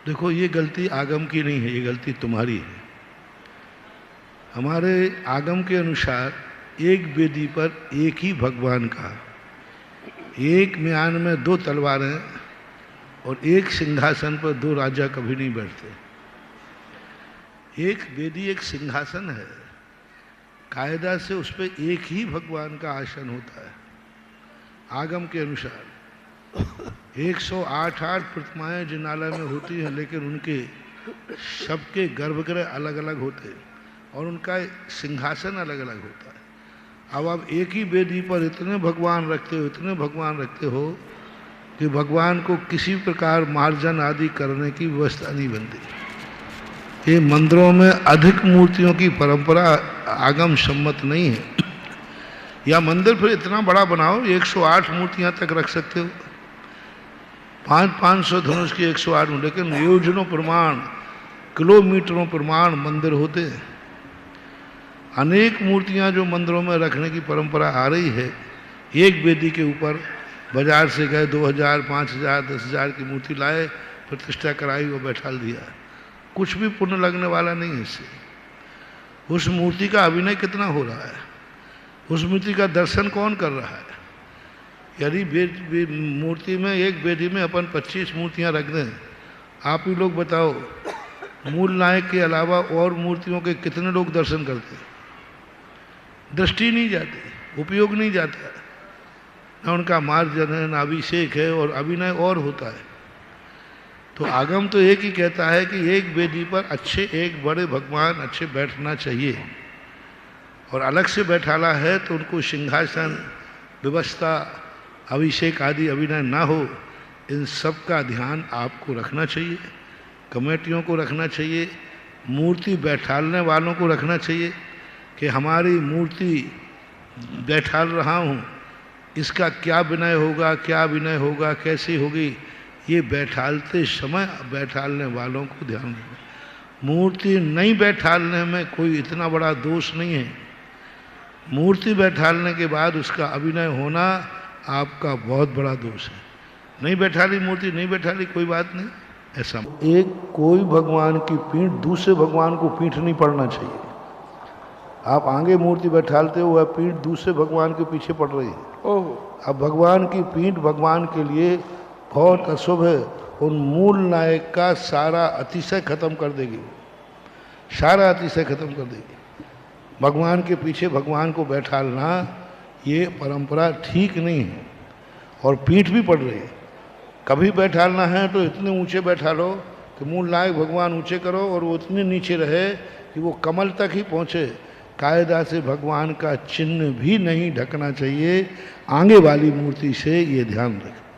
देखो, ये गलती आगम की नहीं है, ये गलती तुम्हारी है। हमारे आगम के अनुसार एक वेदी पर एक ही भगवान का, एक म्यान में दो तलवारें और एक सिंहासन पर दो राजा कभी नहीं बैठते। एक वेदी एक सिंहासन है, कायदा से उस पर एक ही भगवान का आसन होता है। आगम के अनुसार 108 प्रतिमाएं जिनालय में होती हैं, लेकिन उनके सबके गर्भगृह अलग अलग होते हैं और उनका सिंहासन अलग अलग होता है। अब आप एक ही वेदी पर इतने भगवान रखते हो, इतने भगवान रखते हो कि भगवान को किसी प्रकार मार्जन आदि करने की व्यवस्था नहीं बनती। ये मंदिरों में अधिक मूर्तियों की परंपरा आगम सम्मत नहीं है। या मंदिर फिर इतना बड़ा बनाओ, 108 मूर्तियां तक रख सकते हो, 500 धनुष की 108, लेकिन योजनों प्रमाण, किलोमीटरों प्रमाण मंदिर होते हैं। अनेक मूर्तियां जो मंदिरों में रखने की परंपरा आ रही है, एक वेदी के ऊपर बाजार से गए 2000, 5000, 10,000 की मूर्ति लाए, प्रतिष्ठा कराई और बैठा दिया। कुछ भी पुण्य लगने वाला नहीं है इससे। उस मूर्ति का अभिनय कितना हो रहा है, उस मूर्ति का दर्शन कौन कर रहा है। यदि मूर्ति में, एक वेदी में अपन 25 मूर्तियां रख दें, आप ही लोग बताओ, मूल नायक के अलावा और मूर्तियों के कितने लोग दर्शन करते हैं। दृष्टि नहीं जाती, उपयोग नहीं जाता, ना उनका मार्जन है, ना अभिषेक है, और अभिनय और होता है। तो आगम तो एक ही कहता है कि एक वेदी पर अच्छे, एक बड़े भगवान अच्छे बैठना चाहिए, और अलग से बैठाला है तो उनको सिंहासन, व्यवस्था, अभिषेक आदि अभिनय ना हो, इन सब का ध्यान आपको रखना चाहिए, कमेटियों को रखना चाहिए, मूर्ति बैठालने वालों को रखना चाहिए कि हमारी मूर्ति बैठाल रहा हूँ, इसका क्या विनय होगा, क्या विनय होगा, कैसी होगी, ये बैठालते समय बैठालने वालों को ध्यान रखना। मूर्ति नहीं बैठालने में कोई इतना बड़ा दोष नहीं है, मूर्ति बैठालने के बाद उसका अभिनय होना आपका बहुत बड़ा दोष है। नहीं बैठाली मूर्ति, नहीं बैठाली, कोई बात नहीं। ऐसा एक कोई भगवान की पीठ दूसरे भगवान को पीठ नहीं पड़ना चाहिए। आप आगे मूर्ति बैठालते हो, वह पीठ दूसरे भगवान के पीछे पड़ रही है। अब भगवान की पीठ भगवान के लिए बहुत अशुभ है, उन मूल नायक का सारा अतिशय खत्म कर देगी, सारा अतिशय खत्म कर देगी। भगवान के पीछे भगवान को बैठालना ये परंपरा ठीक नहीं है, और पीठ भी पड़ रही है। कभी बैठालना है तो इतने ऊंचे बैठा लो कि मूल नायक भगवान ऊंचे करो, और वो इतने नीचे रहे कि वो कमल तक ही पहुँचे। कायदा से भगवान का चिन्ह भी नहीं ढकना चाहिए आगे वाली मूर्ति से, ये ध्यान रखें।